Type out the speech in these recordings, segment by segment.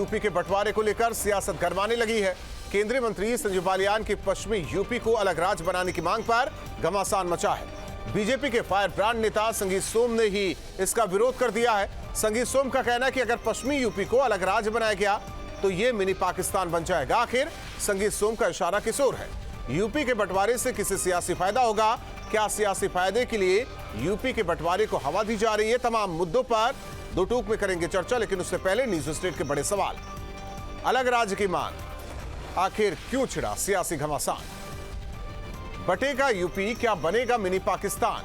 UP के बंटवारे को लेकर सियासत गरमाने लगी है। केंद्रीय मंत्री संजीव बालियान की पश्चिमी यूपी को अलग राज्य बनाने की मांग पर घमासान मचा है। बीजेपी के फायर ब्रांड नेता संगीत सोम ने ही इसका विरोध कर दिया है। संगीत सोम का कहना है कि अगर पश्चिमी यूपी को अलग राज्य बनाया गया तो ये मिनी पाकिस्तान बन जाएगा। आखिर संगीत सोम का इशारा किस ओर है? यूपी के बंटवारे से किसी सियासी फायदा होगा? क्या सियासी फायदे के लिए यूपी के बंटवारे को हवा दी जा रही है? तमाम मुद्दों पर दो टूक में करेंगे चर्चा, लेकिन उससे पहले न्यूज स्टेट के बड़े सवाल। अलग राज्य की मांग, आखिर क्यों छिड़ा सियासी घमासान? बटेगा यूपी, क्या बनेगा मिनी पाकिस्तान?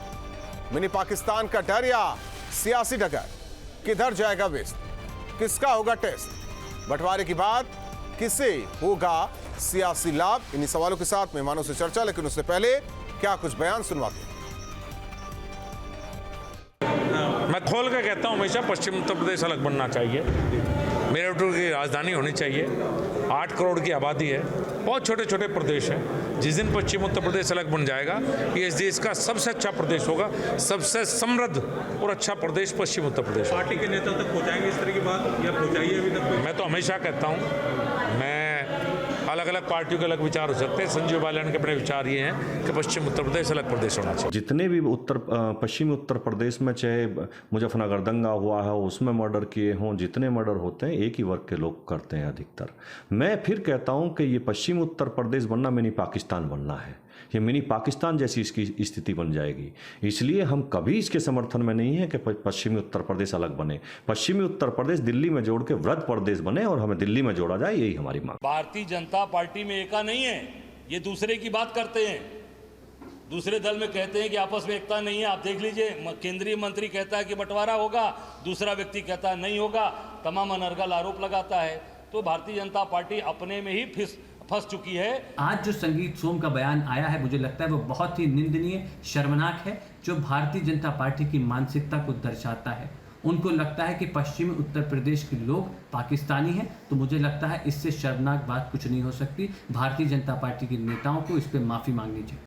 मिनी पाकिस्तान का डर या सियासी डगर? किधर जाएगा वेस्ट? किसका होगा टेस्ट? बंटवारे की बात किसे होगा सियासी लाभ? इन्हीं सवालों के साथ मेहमानों से चर्चा, लेकिन उससे पहले क्या कुछ बयान सुनवाते हैं। मैं खोल के कहता हूं, हमेशा पश्चिम उत्तर प्रदेश अलग बनना चाहिए। मेरठ की राजधानी होनी चाहिए। 8 करोड़ की आबादी है, बहुत छोटे छोटे प्रदेश हैं। जिस दिन पश्चिम उत्तर प्रदेश अलग बन जाएगा, ये इस देश का सबसे अच्छा प्रदेश होगा। सबसे समृद्ध और अच्छा प्रदेश पश्चिम उत्तर प्रदेश। पार्टी के नेता तक पहुंचाएंगे इस तरह की बात, या पहुंचाइए अभी तक? मैं तो हमेशा कहता हूँ, मैं अलग अलग पार्टियों के अलग विचार हो सकते हैं। संजीव बालियान के अपने विचार ये हैं कि पश्चिम उत्तर प्रदेश अलग प्रदेश होना चाहिए। जितने भी पश्चिमी उत्तर प्रदेश में चाहे मुजफ्फरनगर दंगा हुआ है, उसमें मर्डर किए हों, जितने मर्डर होते हैं एक ही वर्ग के लोग करते हैं अधिकतर। मैं फिर कहता हूं कि ये पश्चिमी उत्तर प्रदेश बनना मिनी पाकिस्तान बनना है। ये मिनी पाकिस्तान जैसी इसकी स्थिति बन जाएगी। इसलिए हम कभी इसके समर्थन में नहीं है कि पश्चिमी उत्तर प्रदेश अलग बने। पश्चिमी उत्तर प्रदेश दिल्ली में जोड़ के वृद्ध प्रदेश बने और हमें दिल्ली में जोड़ा जाए, यही हमारी मांग। भारतीय जनता पार्टी में एका नहीं है, ये दूसरे की बात करते हैं। दूसरे दल में कहते हैं कि आपस में एकता नहीं है। आप देख लीजिए, केंद्रीय मंत्री कहता है कि बंटवारा होगा, दूसरा व्यक्ति कहता है नहीं होगा, तमाम अनर्गल आरोप लगाता है। तो भारतीय जनता पार्टी अपने में ही फंस चुकी है। आज जो संगीत सोम का बयान आया है, मुझे लगता है वो बहुत ही निंदनीय, शर्मनाक है, जो भारतीय जनता पार्टी की मानसिकता को दर्शाता है। उनको लगता है कि पश्चिमी उत्तर प्रदेश के लोग पाकिस्तानी हैं, तो मुझे लगता है इससे शर्मनाक बात कुछ नहीं हो सकती। भारतीय जनता पार्टी के नेताओं को इस पर माफी मांगनी चाहिए।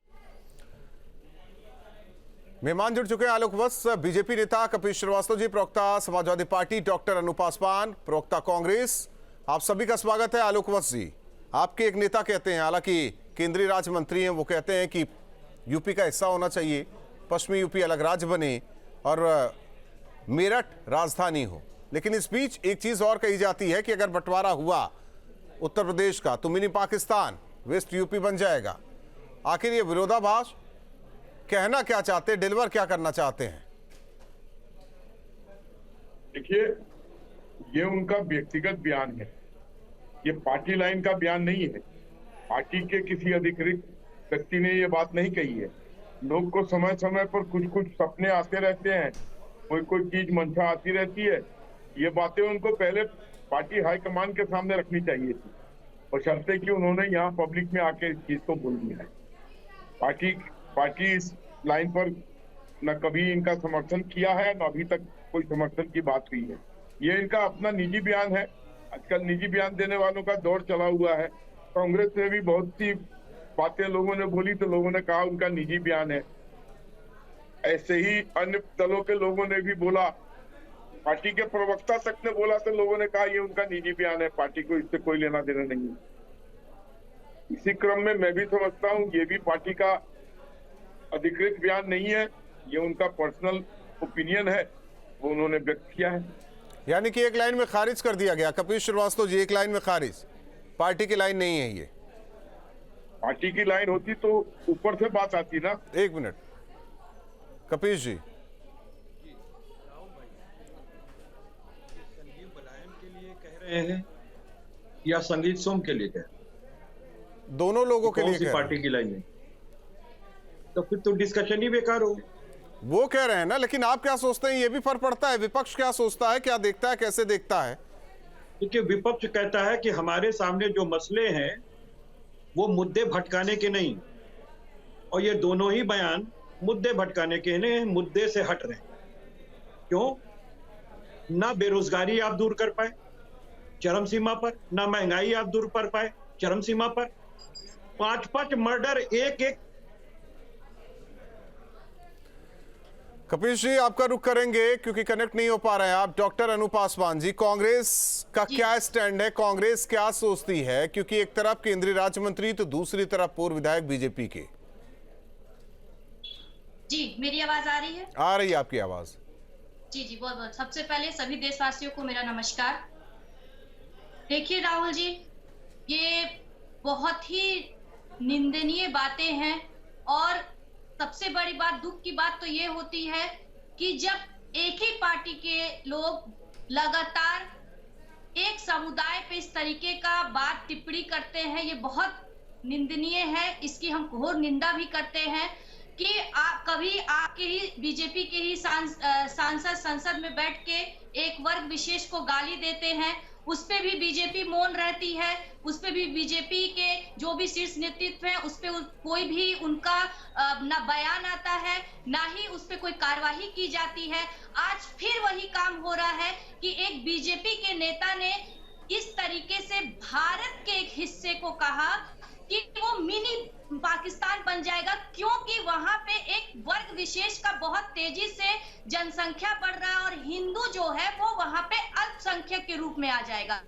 मेहमान जुड़ चुके हैं आलोक वत्स, बीजेपी नेता कपिल श्रीवास्तव जी, प्रवक्ता समाजवादी पार्टी डॉक्टर अनूप पासवान, प्रवक्ता कांग्रेस। आप सभी का स्वागत है। आलोक वत्स जी, आपके एक नेता कहते हैं, हालांकि केंद्रीय राज्य मंत्री हैं, वो कहते हैं कि यूपी का हिस्सा होना चाहिए, पश्चिमी यूपी अलग राज्य बने और मेरठ राजधानी हो। लेकिन इस बीच एक चीज और कही जाती है कि अगर बंटवारा हुआ उत्तर प्रदेश का तो मिनी पाकिस्तान वेस्ट यूपी बन जाएगा। आखिर ये विरोधाभास कहना क्या चाहते हैं, डिलीवर क्या करना चाहते हैं? देखिए, ये उनका व्यक्तिगत बयान है, ये पार्टी लाइन का बयान नहीं है। पार्टी के किसी अधिकृत व्यक्ति ने ये बात नहीं कही है। लोग को समय समय पर कुछ कुछ सपने आते रहते हैं, कोई चीज मंशा आती रहती है। ये बातें उनको पहले पार्टी हाईकमान के सामने रखनी चाहिए थी, बशर्ते कि उन्होंने यहाँ पब्लिक में आके इस चीज को बोल दिया है। पार्टी इस लाइन पर न कभी इनका समर्थन किया है, न अभी तक कोई समर्थन की बात हुई है। ये इनका अपना निजी बयान है। आजकल निजी बयान देने वालों का दौर चला हुआ है। कांग्रेस में भी बहुत सी बातें लोगों ने बोली तो लोगों ने कहा उनका निजी बयान है। ऐसे ही अन्य दलों के लोगों ने भी बोला, पार्टी के प्रवक्ता तक ने बोला तो लोगों ने कहा ये उनका निजी बयान है, पार्टी को इससे कोई लेना देना नहीं है। इसी क्रम में मैं भी समझता हूँ ये भी पार्टी का अधिकृत बयान नहीं है, ये उनका पर्सनल ओपिनियन है, वो उन्होंने व्यक्त किया है। यानी कि एक लाइन में खारिज कर दिया गया। कपिल श्रीवास्तव जी, एक लाइन में खारिज, पार्टी की लाइन नहीं है ये। पार्टी की लाइन होती तो ऊपर से बात आती ना। एक मिनट कपिल जी, संजीव बालियान के लिए कह रहे हैं या संगीत सोम के लिए कह रहे हैं? दोनों लोगों के लिए कह रहे हैं। पार्टी की लाइन है तो फिर तो डिस्कशन ही बेकार हो। वो कह रहे हैं ना, लेकिन आप क्या सोचते हैं? ये भी फर्क पड़ता है। विपक्ष क्या सोचता है, क्या देखता है, कैसे देखता है? देखिए, विपक्ष कहता है कि हमारे सामने जो मसले हैं वो मुद्दे भटकाने के नहीं, और ये दोनों ही बयान मुद्दे भटकाने के नहीं, मुद्दे से हट रहे हैं। क्यों? ना बेरोजगारी आप दूर कर पाए चरम सीमा पर, ना महंगाई आप दूर कर पाए चरम सीमा पर। 5-5 मर्डर एक कपिश जी, आपका रुख करेंगे क्योंकि कनेक्ट नहीं हो पा रहे हैं आप। डॉक्टर अनु पासवान जी, कांग्रेस का क्या स्टैंड है, कांग्रेस क्या सोचती है? क्योंकि एक तरफ केंद्रीय राज्य मंत्री तो दूसरी तरफ पूर्व विधायक बीजेपी के। जी, मेरी आवाज आ रही है? आ रही है आपकी आवाज। जी जी, बहुत बहुत। सबसे पहले सभी देशवासियों को मेरा नमस्कार। देखिए राहुल जी, ये बहुत ही निंदनीय बातें हैं और सबसे बड़ी बात, दुख की बात तो ये होती है कि जब एक ही पार्टी के लोग लगातार एक समुदाय पे इस तरीके का बात टिप्पणी करते हैं, ये बहुत निंदनीय है। इसकी हम घोर निंदा भी करते हैं कि कभी आपके ही बीजेपी के ही सांसद संसद में बैठ के एक वर्ग विशेष को गाली देते हैं, उस पे भी बीजेपी मौन रहती है, उस पे भी बीजेपी के जो भी शीर्ष नेतृत्व है उस पे कोई भी उनका ना बयान आता है, ना ही उस पे कोई कार्यवाही की जाती है। आज फिर वही काम हो रहा है कि एक बीजेपी के नेता ने इस तरीके से भारत के एक हिस्से को कहा कि वो मिनी पाकिस्तान बन जाएगा, क्योंकि वहां पे एक वर्ग विशेष का बहुत तेजी से जनसंख्या बढ़ रहा है और हिंदू जो है वो वहां पे अल्पसंख्यक के रूप में आ जाएगा।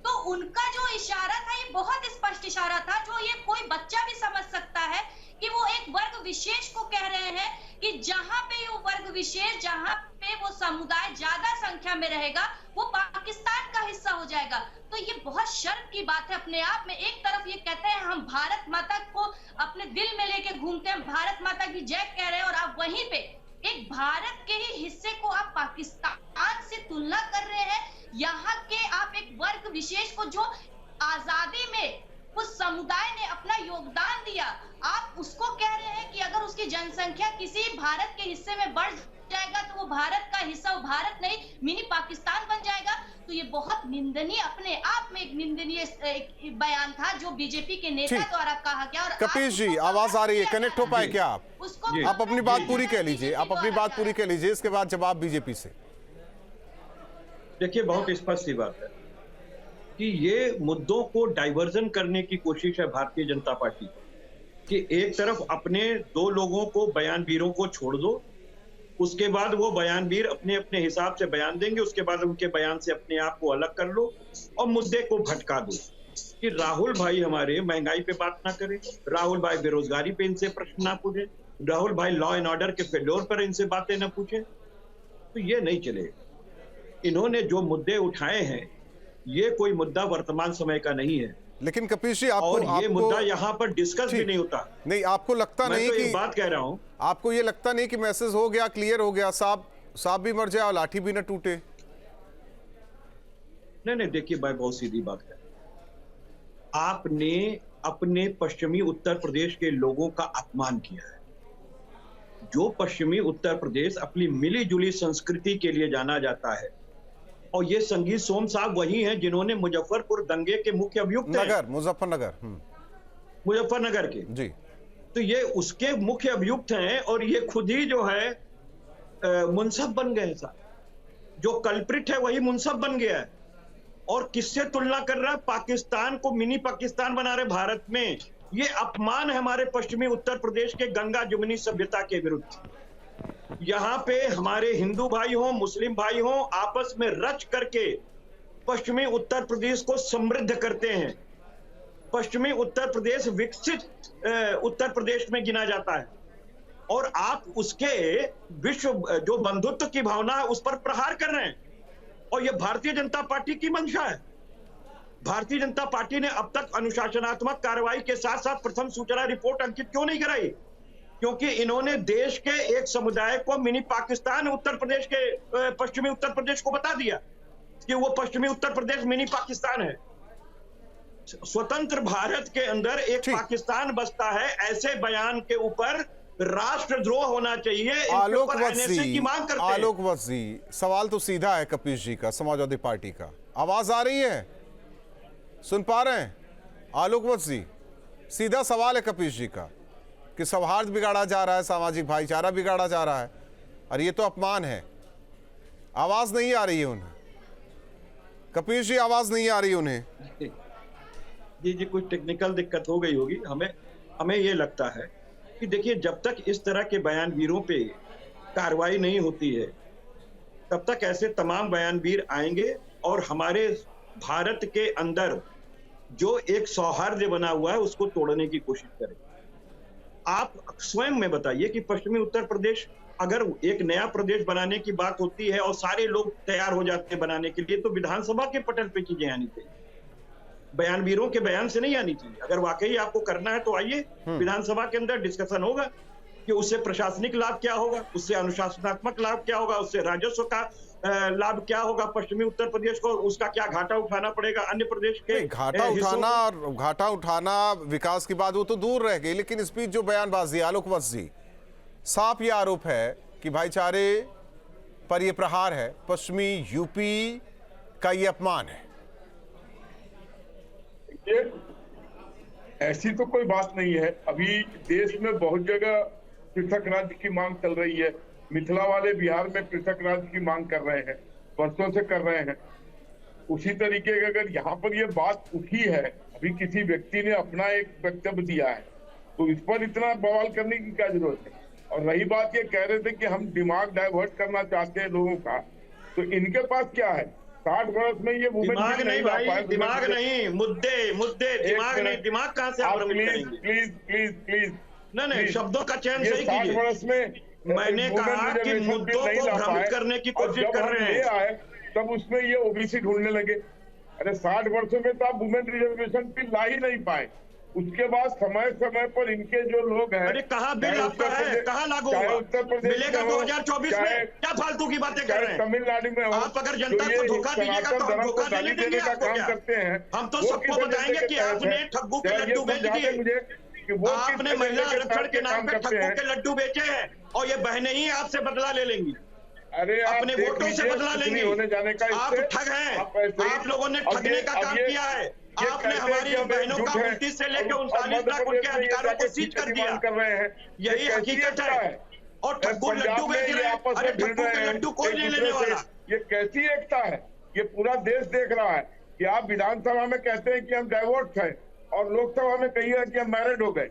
तो उनका जो इशारा था ये बहुत स्पष्ट इशारा था, जो ये कोई बच्चा भी समझ सकता है कि वो एक वर्ग विशेष को कह रहे हैं कि जहां पे वो वर्ग विशेष, जहां पे वो समुदाय ज्यादा संख्या में रहेगा वो पाकिस्तान का हिस्सा हो जाएगा। तो ये बहुत शर्म की बात है अपने आप में। एक तरफ ये कहते हैं हम भारत माता को अपने दिल में लेके घूमते हैं, भारत माता की जय कह रहे हैं, और आप वहीं पे एक भारत के ही हिस्से को आप पाकिस्तान से तुलना कर रहे हैं। यहाँ के आप एक वर्ग विशेष को जो आजादी में उस समुदाय ने अपना योगदान दिया, आप उसको कह रहे हैं कि अगर उसकी जनसंख्या किसी भारत के हिस्से में बढ़ जाएगा तो वो भारत का हिस्सा, वो भारत नहीं मिनी पाकिस्तान बन जाएगा। तो ये बहुत निंदनीय, अपने आप में एक निंदनीय बयान था जो बीजेपी के नेता द्वारा कहा गया। और कपिश जी, आवाज आ रही है, कनेक्ट हो पाए क्या आप? उसको आप अपनी बात पूरी कह लीजिए, आप अपनी बात पूरी कह लीजिए, इसके बाद जवाब बीजेपी से। देखिए, बहुत स्पष्ट सी बात है कि ये मुद्दों को डाइवर्जन करने की कोशिश है भारतीय जनता पार्टी कि एक तरफ अपने दो लोगों को, बयानवीरों को छोड़ दो, उसके बाद वो बयानवीर अपने अपने हिसाब से बयान देंगे, उसके बाद उनके बयान से अपने आप को अलग कर लो और मुद्दे को भटका दो। कि राहुल भाई हमारे महंगाई पे बात ना करें, राहुल भाई बेरोजगारी पे इनसे प्रश्न ना पूछें, राहुल भाई लॉ एंड ऑर्डर के फेल्योर पर इनसे बातें ना पूछें, तो ये नहीं चलेगा। इन्होंने जो मुद्दे उठाए हैं ये कोई मुद्दा वर्तमान समय का नहीं है। लेकिन कपिश जी, और ये मुद्दा यहाँ पर डिस्कस भी नहीं होता। नहीं, आपको लगता नहीं मैं तो कि एक बात कह रहा हूँ, आपको ये लगता नहीं कि मैसेज हो गया, क्लियर हो गया, सांप भी मर जाए और लाठी भी न टूटे? नहीं, देखिए भाई, बहुत सीधी बात है। आपने अपने पश्चिमी उत्तर प्रदेश के लोगों का अपमान किया है। जो पश्चिमी उत्तर प्रदेश अपनी मिली जुली संस्कृति के लिए जाना जाता है, और ये संगीत सोम साहब वही हैं जिन्होंने मुजफ्फरपुर दंगे के मुख्य अभियुक्त हैं, मुजफ्फरनगर के जी, तो ये उसके मुख्य अभियुक्त हैं और ये खुद ही जो है मुंसब बन गए साहब। जो कल्प्रिट है वही मुंसब बन गया है। और किससे तुलना कर रहा है? पाकिस्तान को मिनी पाकिस्तान बना रहे भारत में। ये अपमान है हमारे पश्चिमी उत्तर प्रदेश के गंगा जमुनी सभ्यता के विरुद्ध। यहाँ पे हमारे हिंदू भाई हों, मुस्लिम भाई हों, आपस में रच करके पश्चिमी उत्तर प्रदेश को समृद्ध करते हैं। पश्चिमी उत्तर प्रदेश विकसित उत्तर प्रदेश में गिना जाता है और आप उसके विश्व जो बंधुत्व की भावना है उस पर प्रहार कर रहे हैं। और यह भारतीय जनता पार्टी की मंशा है। भारतीय जनता पार्टी ने अब तक अनुशासनात्मक कार्रवाई के साथ साथ प्रथम सूचना रिपोर्ट अंकित क्यों नहीं कराई? क्योंकि इन्होंने देश के एक समुदाय को मिनी पाकिस्तान उत्तर प्रदेश के पश्चिमी उत्तर प्रदेश को बता दिया कि वो पश्चिमी उत्तर प्रदेश मिनी पाकिस्तान है। स्वतंत्र भारत के अंदर एक पाकिस्तान बसता है, ऐसे बयान के ऊपर राष्ट्रद्रोह होना चाहिए। आलोक वत्स जी, सवाल तो सीधा है कपिश जी का, समाजवादी पार्टी का। आवाज आ रही है, सुन पा रहे हैं आलोक वत्स जी? सीधा सवाल है कपिश जी का कि सौहार्द बिगाड़ा जा रहा है, सामाजिक भाईचारा बिगाड़ा जा रहा है, और ये तो अपमान है। आवाज नहीं आ रही है उन्हें कपिश जी, आवाज नहीं आ रही उन्हें। जी, कुछ टेक्निकल दिक्कत हो गई होगी। हमें ये लगता है कि देखिए, जब तक इस तरह के बयानवीरों पे कार्रवाई नहीं होती है, तब तक ऐसे तमाम बयानवीर आएंगे और हमारे भारत के अंदर जो एक सौहार्द बना हुआ है उसको तोड़ने की कोशिश करेंगे। आप स्वयं में बताइए कि पश्चिमी उत्तर प्रदेश, अगर एक नया प्रदेश बनाने की बात होती है और सारे लोग तैयार हो जाते हैं बनाने के लिए, तो विधानसभा के पटल पे चीजें आनी चाहिए, बयानवीरों के बयान से नहीं आनी चाहिए। अगर वाकई आपको करना है तो आइए, विधानसभा के अंदर डिस्कशन होगा कि उससे प्रशासनिक लाभ क्या होगा, उससे अनुशासनात्मक लाभ क्या होगा, उससे राजस्व का लाभ क्या होगा पश्चिमी उत्तर प्रदेश को, उसका क्या घाटा उठाना पड़ेगा अन्य प्रदेश के घाटा उठाना विकास की बात वो तो दूर रह गई, लेकिन इस बीच जो बयानबाजी आलोक वत्स जी, साफ ये आरोप है कि भाईचारे पर ये प्रहार है, पश्चिमी यूपी का ये अपमान है। ऐसी तो कोई बात नहीं है। अभी देश में बहुत जगह पृथक राज्य की मांग चल रही है। मिथिला वाले बिहार में पृथक राज्य की मांग कर रहे हैं, वर्षों से कर रहे हैं। उसी तरीके का अगर यहाँ पर ये बात उठी है, अभी किसी व्यक्ति ने अपना एक वक्तव्य दिया है, तो इस पर इतना बवाल करने की क्या जरूरत है। और रही बात, ये कह रहे थे कि हम दिमाग डाइवर्ट करना चाहते हैं लोगों का, तो इनके पास क्या है? 60 वर्ष में ये दिमाग नहीं भाई, दिमाग नहीं, मुद्दे दिमाग नहीं, दिमाग कहाँ से आप प्लीज नहीं, शब्दों का चयन सही कीजिए। 60 वर्ष में मैंने कहा कि मुद्दों को भ्रमित करने की कोशिश कर रहे हैं, तब उसमें ये ओबीसी ढूंढने लगे। अरे 60 वर्षों में तो आप वुमेन रिजर्वेशन बिल ला ही नहीं पाए। उसके बाद समय समय पर इनके जो लोग हैं, अरे कहाँ बिल आपका है, कहाँ लागू हुआ? उत्तर प्रदेश मिलेगा 2024 में? क्या फालतू की बातें कर रहे हैं? तमिलनाडु में आप अगर जनता को धोखा दीजिएगा तो हम धोखा देने देंगे आपको क्या? करते हैं। हम तो सबको बताएंगे कि आपने ठग्गू के लड्डू बेच दिए, आपने महिला आरक्षण के नाम पे ठग्गू के लड्डू बेचे हैं और ये बहनें ही आपसे बदला ले लेंगी। अरे अपने वोटों से बदला लेंगे। होने जाने का आप ठग हैं, आप लोगों ने ठगने का काम किया है। आपने हमारी बहनों का 29 से लेकर 39 लाख उनके अधिकारों को सीज कर दिया। कर रहे हैं, यही हकीकत है। और ठग्गू लड्डू बेच रहे हैं। अरे ठग्गू के लड्डू कोई नहीं लेने वाला। ये कैसी एकता है? ये पूरा देश देख रहा है कि आप विधानसभा में कहते हैं कि हम डाइवोर्स हैं और लोकसभा में कहिए कि हम मैरिड हो गए।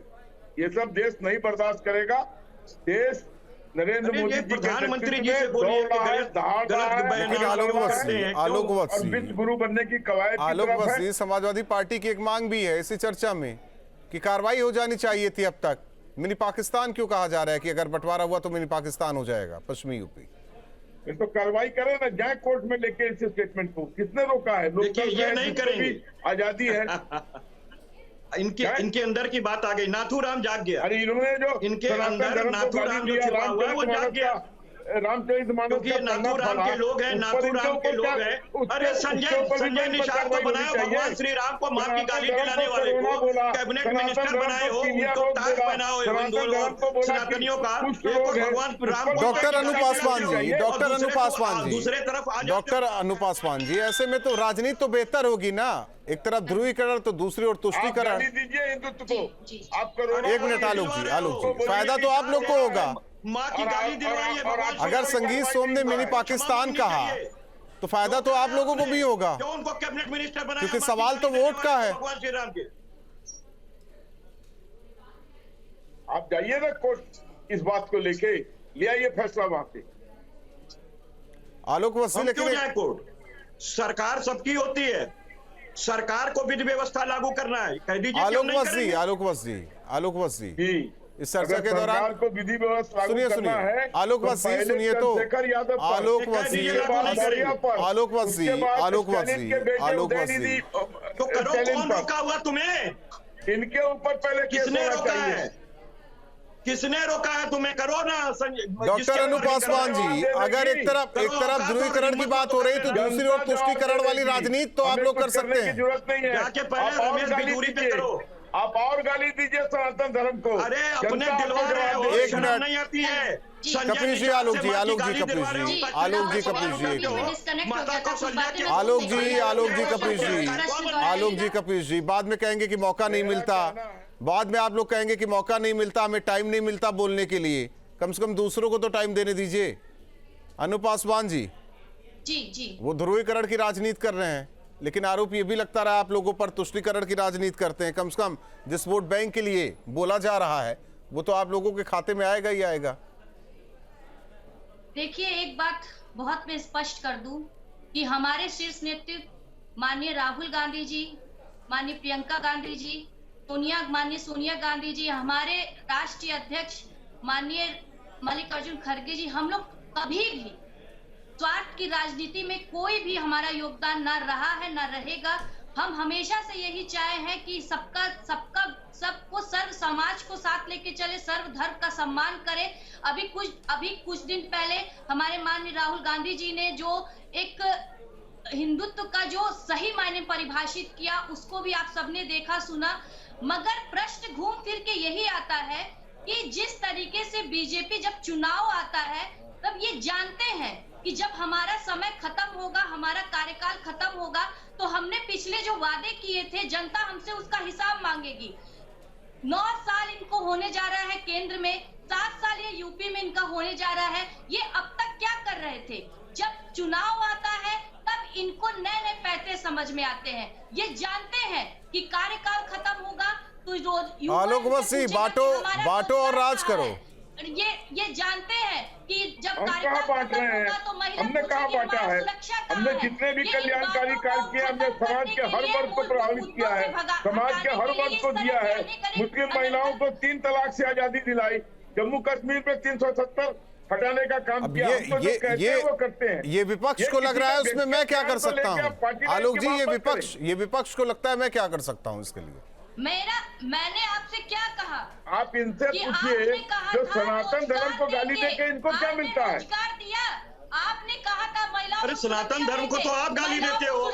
ये सब देश नहीं बर्दाश्त करेगा। देश नरेंद्र मोदी जी प्रधानमंत्री जी से बोलिए आलोक वत्स विश्व गुरु बनने की कवायद। आलोक वत्स जी, समाजवादी पार्टी की एक मांग भी है इसी चर्चा में कि कार्रवाई हो जानी चाहिए थी अब तक। मिनी पाकिस्तान क्यों कहा जा रहा है कि अगर बंटवारा हुआ तो मिनी पाकिस्तान हो जाएगा पश्चिमी यूपी? तो कार्रवाई करे ना, जाए कोर्ट में लेके इस स्टेटमेंट को। किसने रोका है? लोग ये नहीं करेंगे, आजादी है। इनके अंदर की बात आ गई। नाथूराम जाग गया। अरे इन्होंने जो इनके अंदर नाथूराम जो छिपा हुआ है वो जाग गया। रामचरितमानस क्योंकि ये नाथूराम के लोग हैं, नाथूराम के लोग हैं। अरे संजय निषाद को बनाया भगवान श्री राम को मां की गाली दिलाने वाले को कैबिनेट मिनिस्टर बनाए हो, उनको ताज पहनाओ हिंदुओं सनातनियों का। भगवान राम। डॉक्टर अनूप पासवान जी, डॉक्टर अनूप पासवान जी, दूसरे तरफ डॉक्टर अनूप पासवान जी, ऐसे में तो राजनीति तो बेहतर होगी ना। एक तरफ ध्रुवीकरण तो दूसरी ओर तुष्टीकरण। दीजिए हिंदुत्व को आप करो। एक मिनट आलोक जी, फायदा तो आप लोग को होगा। माँ की गाली दिलवाई है। अगर संगीत सोम ने मिनी पाकिस्तान कहा तो फायदा तो आप लोगों को भी होगा, क्यों उनको कैबिनेट मिनिस्टर बनाया? क्योंकि सवाल तो वोट का है। भगवान श्री राम के। आप जाइए ना कोर्ट, इस बात को लेके ले आइए फैसला वहां से। आलोक वत्स, लेकिन कोर्ट सरकार सबकी होती है, सरकार को विधि व्यवस्था लागू करना है। कह दीजिए आलोक वत्स जी, आलोक वत्स जी, इस चर्चा के दौरान को विधि व्यवस्था सुनिए आलोक वत्स जी, सुनिए तो आलोक वत्स जी, आलोक वत्स जी, आलोक वत्स जी, आलोक वत्स जी, तो करो। कौन रोका हुआ तुम्हें? इनके ऊपर पहले किसने रोका है? किसने रोका है तुम्हें? करो ना। डॉक्टर अनूप पासवान जी, अगर एक तरफ ध्रुवीकरण की बात हो रही तो दूसरी ओर तुष्टीकरण वाली राजनीति तो आप लोग कर सकते हैं। जरूरत नहीं है। जाके पहले रमेश बिधूरी पे करो। आप और गाली दीजिए सनातन धर्म को। अरे अपने दिलवा रहे हो, एक मिनट नहीं आती है। कपिल जी, आलोक जी, आलोक जी, कपिल जी, आलोक जी, कपिल जी, आलोक जी, आलोक जी, कपिल जी, आलोक जी, कपिल जी, बाद में कहेंगे कि मौका नहीं मिलता, बाद में आप लोग कहेंगे कि मौका नहीं मिलता, हमें टाइम नहीं मिलता बोलने के लिए। कम से कम दूसरों को तो टाइम देने दीजिए। अनूप पासवान जी, जी, वो ध्रुवीकरण की राजनीति कर रहे हैं, लेकिन आरोप ये भी लगता रहा आप लोगों पर तुष्टीकरण की राजनीति करते हैं। कम से कम जिस वोट बैंक के लिए बोला जा रहा है वो तो आप लोगों के खाते में आएगा ही आएगा। देखिए, एक बात बहुत मैं स्पष्ट कर दूं कि हमारे शीर्ष नेतृत्व माननीय राहुल गांधी जी, माननीय प्रियंका गांधी जी, माननीय सोनिया गांधी जी, हमारे राष्ट्रीय अध्यक्ष माननीय मल्लिकार्जुन खड़गे जी, हम लोग कभी भी स्वार्थ की राजनीति में कोई भी हमारा योगदान ना रहा है, ना रहेगा। हम हमेशा से यही चाहे हैं कि सबको सर्व समाज को साथ लेके चले, सर्व धर्म का सम्मान करे। अभी कुछ दिन पहले हमारे माननीय राहुल गांधी जी ने जो एक हिंदुत्व का जो सही मायने परिभाषित किया, उसको भी आप सबने देखा सुना। मगर प्रश्न घूम फिर के यही आता है कि जिस तरीके से बीजेपी जब चुनाव आता है, तब ये जानते हैं कि जब हमारा समय खत्म होगा, हमारा कार्यकाल खत्म होगा, तो हमने पिछले जो वादे किए थे, जनता हमसे उसका हिसाब मांगेगी। 9 साल इनको होने जा रहा है केंद्र में, 7 साल ये यूपी में इनका होने जा रहा है। ये अब तक क्या कर रहे थे? जब चुनाव आता है तब इनको नए नए पैसे समझ में आते हैं। ये जानते हैं कि कार्यकाल खत्म होगा तो आलोक बसी बांटो और राज करो। ये जानते हैं कि जब हम कहाँ बांट रहे हैं? हमने कहाँ बांटा है? हमने जितने भी कल्याणकारी कार्य किए, हमने समाज के हर वर्ग को प्रभावित किया है, समाज के हर वर्ग को दिया है। मुस्लिम महिलाओं को 3 तलाक से आजादी दिलाई, जम्मू कश्मीर में 370 हटाने का काम किया। वो करते हैं। ये विपक्ष को लग रहा है, उसमें मैं क्या कर सकता हूँ? आलोक जी, ये विपक्ष को लगता है मैं क्या कर सकता हूँ इसके लिए? मैंने आपसे क्या कहा? आप इनसे पूछिए, जो सनातन धर्म को गाली देके इनको क्या मिलता है? दिया आपने कहा था महिलाओं, अरे सनातन धर्म को तो आप गाली देते हो।